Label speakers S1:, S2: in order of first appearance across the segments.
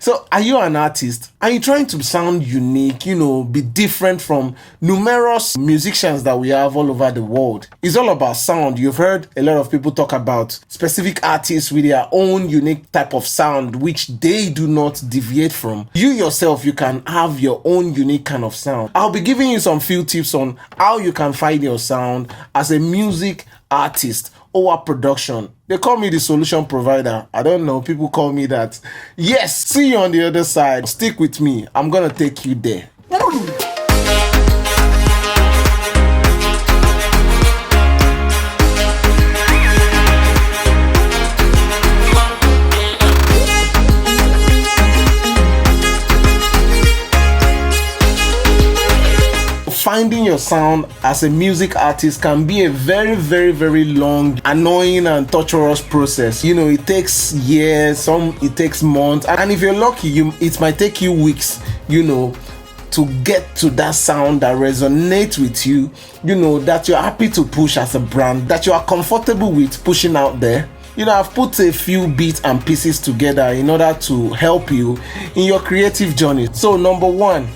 S1: So are you an artist? Are you trying to sound unique, be different from numerous musicians that we have all over the world? It's all about sound. You've heard a lot of people talk about specific artists with their own unique type of sound, which they do not deviate from. You yourself, you can have your own unique kind of sound. I'll be giving you some few tips on how you can find your sound as a music artist or production. They call me the solution provider. I don't know, people call me that. Yes, see you on the other side. Stick with me. I'm gonna take you there. Finding your sound as a music artist can be a very, very, very long, annoying and torturous process. It takes years, it takes months, and if you're lucky, it might take you weeks, to get to that sound that resonates with you, that you're happy to push as a brand, that you are comfortable with pushing out there. I've put a few bits and pieces together in order to help you in your creative journey. So number one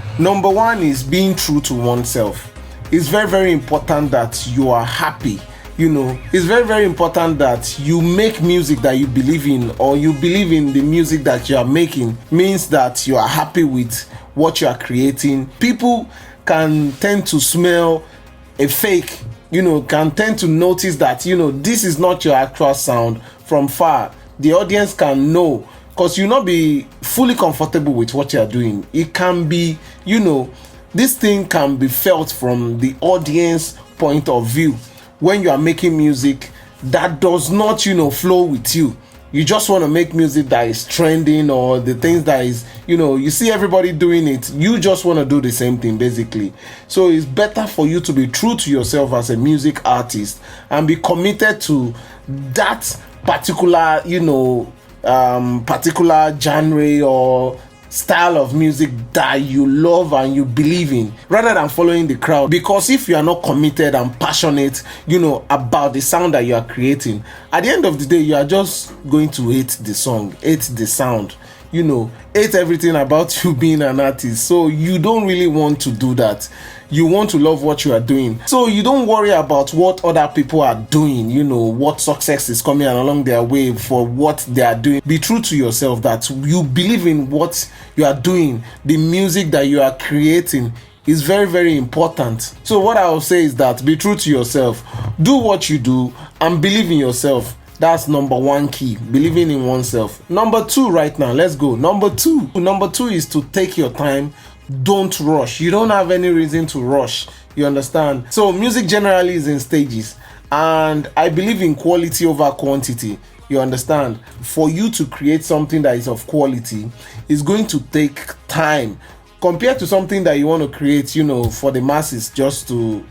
S1: is being true to oneself. It's very, very important that you are happy. It's very, very important that you make music that you believe in, or you believe in the music that you are making. Means that you are happy with what you are creating. People can tend to smell a fake, can tend to notice that, this is not your actual sound from far. The audience can know, because you not be fully comfortable with what you're doing. It can be, this thing can be felt from the audience point of view when you are making music that does not, flow with you. You just want to make music that is trending, or the things that is, you see everybody doing it. You just want to do the same thing, basically. So it's better for you to be true to yourself as a music artist and be committed to that particular, particular genre or style of music that you love and you believe in, rather than following the crowd. Because if you are not committed and passionate, about the sound that you are creating, at the end of the day, you are just going to hate the song, hate the sound, hate everything about you being an artist. So you don't really want to do that. You want to love what you are doing. So you don't worry about what other people are doing, what success is coming along their way for what they are doing. Be true to yourself, that you believe in what you are doing. The music that you are creating is very, very important. So what I will say is that be true to yourself. Do what you do and believe in yourself. That's number one key, believing in oneself. Number two, right now, let's go. Number two is to take your time. Don't rush. You don't have any reason to rush. You understand? So music generally is in stages, and I believe in quality over quantity. You understand? For you to create something that is of quality, it's going to take time compared to something that you want to create, for the masses just to,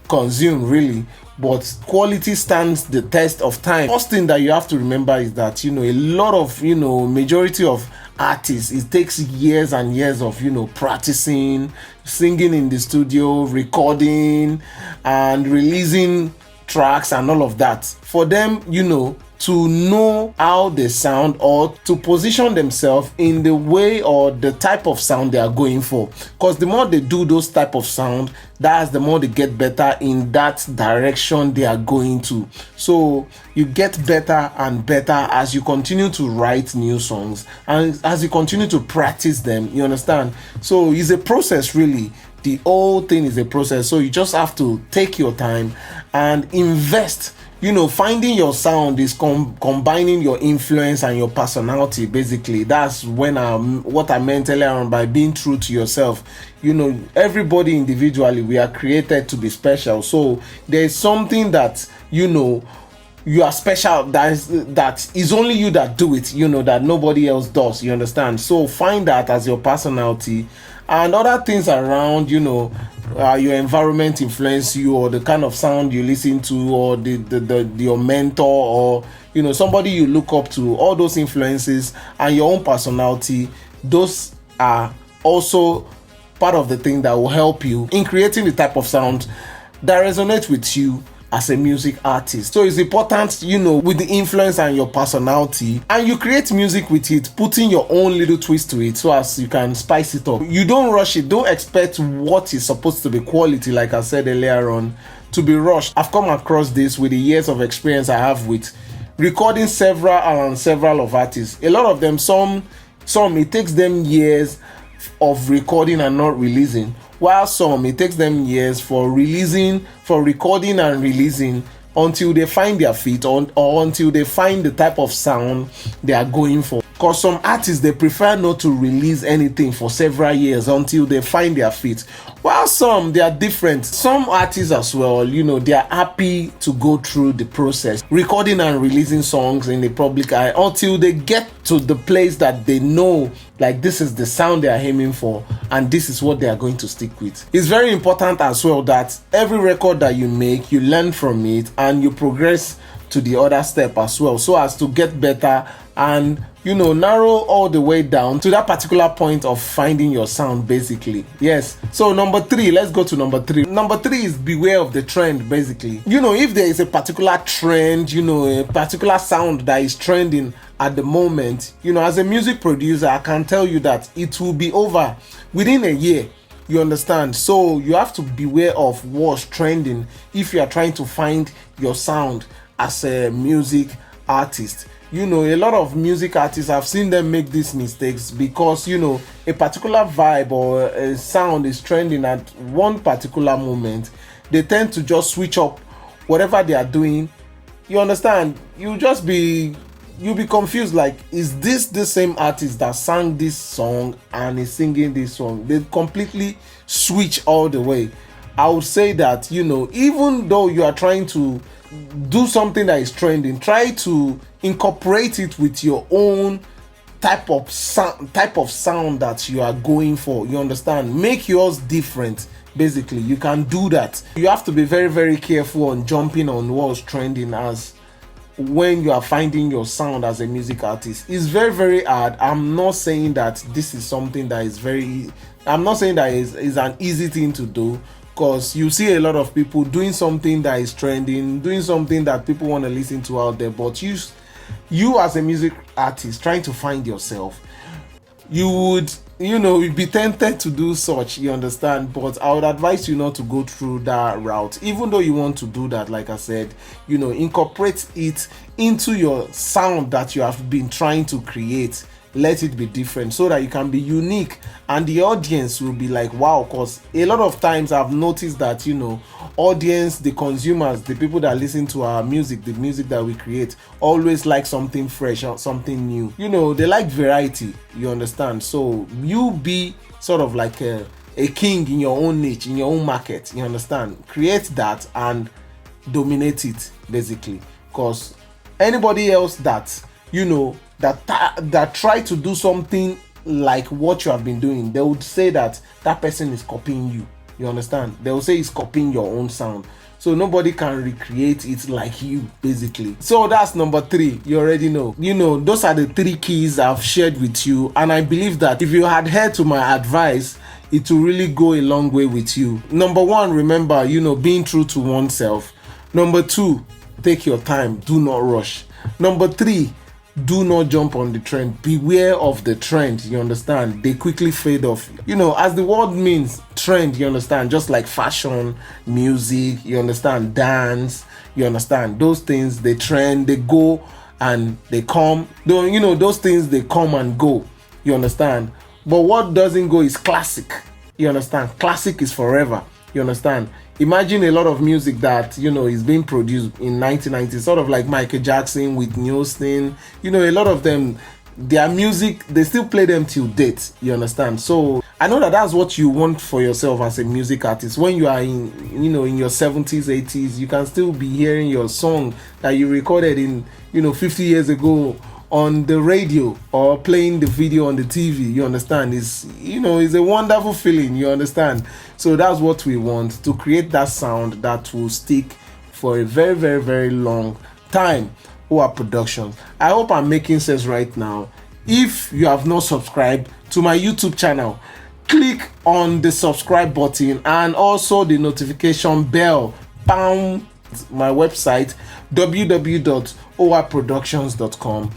S1: consume, really. But quality stands the test of time. First thing that you have to remember is that, a lot of, majority of artists, it takes years and years of, practicing, singing in the studio, recording and releasing tracks and all of that. For them, to know how they sound, or to position themselves in the way or the type of sound they are going for. Because the more they do those type of sound, that's the more they get better in that direction they are going to. So you get better and better as you continue to write new songs and as you continue to practice them. You understand? So it's a process, really. The whole thing is a process. So you just have to take your time and invest. Finding your sound is combining your influence and your personality, basically. That's what I meant earlier on by being true to yourself. Everybody individually, we are created to be special. So there is something that, you are special, that is only you that do it, that nobody else does. You understand? So find that as your personality, and other things around, your environment influence you, or the kind of sound you listen to, or your mentor, or somebody you look up to. All those influences and your own personality, those are also part of the thing that will help you in creating the type of sound that resonates with you as a music artist. So it's important, with the influence and your personality, and you create music with it, putting your own little twist to it so as you can spice it up. You don't rush it. Don't expect what is supposed to be quality, like I said earlier on, to be rushed. I've come across this with the years of experience I have with recording several of artists. A lot of them, some it takes them years of recording and not releasing, while some it takes them years for recording and releasing until they find their feet, or until they find the type of sound they are going for. Because some artists, they prefer not to release anything for several years until they find their feet, while some, they are different. Some artists as well, they are happy to go through the process, recording and releasing songs in the public eye until they get to the place that they know, like, this is the sound they are aiming for and this is what they are going to stick with. It's very important as well that every record that you make, you learn from it and you progress to the other step as well, so as to get better and narrow all the way down to that particular point of finding your sound, basically. Yes. So number 3, let's go to number 3. Number 3 is beware of the trend, basically. If there is a particular trend, a particular sound that is trending at the moment, as a music producer, I can tell you that it will be over within a year. You understand? So you have to beware of what's trending if you are trying to find your sound as a music artist. A lot of music artists, I've seen them make these mistakes because a particular vibe or a sound is trending at one particular moment. They tend to just switch up whatever they are doing. You understand? You'll be confused, like, is this the same artist that sang this song and is singing this song? They completely switch all the way. I would say that, even though you are trying to do something that is trending, try to incorporate it with your own type of sound that you are going for. You understand? Make yours different. Basically, you can do that. You have to be very, very careful on jumping on what's trending as when you are finding your sound as a music artist. It's very, very hard. I'm not saying that this is something that is I'm not saying that is an easy thing to do, because you see a lot of people doing something that is trending, doing something that people want to listen to out there, but you as a music artist trying to find yourself, you would be tempted to do such, you understand? But I would advise you not to go through that route. Even though you want to do that, like I said, incorporate it into your sound that you have been trying to create. Let it be different so that you can be unique and the audience will be like, wow. Because a lot of times I've noticed that audience, the consumers, the people that listen to our music, the music that we create, always like something fresh or something new. They like variety, you understand? So you be sort of like a king in your own niche, in your own market, you understand? Create that and dominate it, basically. Because anybody else that that try to do something like what you have been doing, they would say that person is copying you. You understand? They will say it's copying your own sound. So nobody can recreate it like you, basically. So that's number 3. You already know. Those are the 3 keys I've shared with you, and I believe that if you had heard to my advice, it will really go a long way with you. Number 1, remember, being true to oneself. Number 2, take your time. Do not rush. Number 3, do not jump on the trend. Beware of the trend. You understand? They quickly fade off. As the word means, trend, you understand? Just like fashion, music, you understand? Dance, you understand? Those things, they trend, they go and they come. Those things, they come and go. You understand? But what doesn't go is classic. You understand? Classic is forever. You understand? Imagine a lot of music that is being produced in 1990s, sort of like Michael Jackson, Whitney Houston. A lot of them, their music, they still play them till date. You understand? So I know that that's what you want for yourself as a music artist. When you are in your 70s, 80s, you can still be hearing your song that you recorded in 50 years ago on the radio or playing the video on the TV. You understand? It's a wonderful feeling. You understand? So that's what we want, to create that sound that will stick for a very, very, very long time. Our Productions. I hope I'm making sense right now. If you have not subscribed to my YouTube channel, click on the subscribe button and also the notification bell. Bam! my website www.oaproductions.com,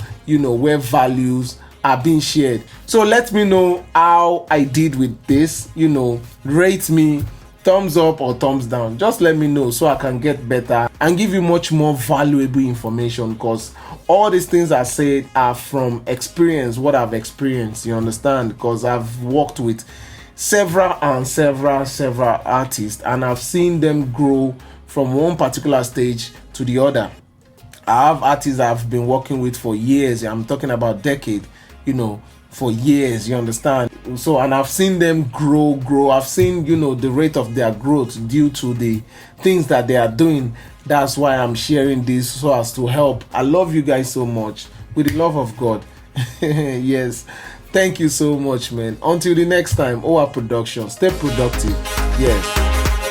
S1: where values are being shared. So let me know how I did with this. Rate me, thumbs up or thumbs down. Just let me know so I can get better and give you much more valuable information, because all these things I said are from experience, what I've experienced, you understand, because I've worked with several artists and I've seen them grow from one particular stage to the other. I have artists I've been working with for years. I'm talking about decade, for years, you understand. So, and I've seen them grow. I've seen, the rate of their growth due to the things that they are doing. That's why I'm sharing this, so as to help. I love you guys so much with the love of God. Yes. Thank you so much, man. Until the next time, OA Production. Stay productive. Yes.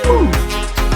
S1: Woo.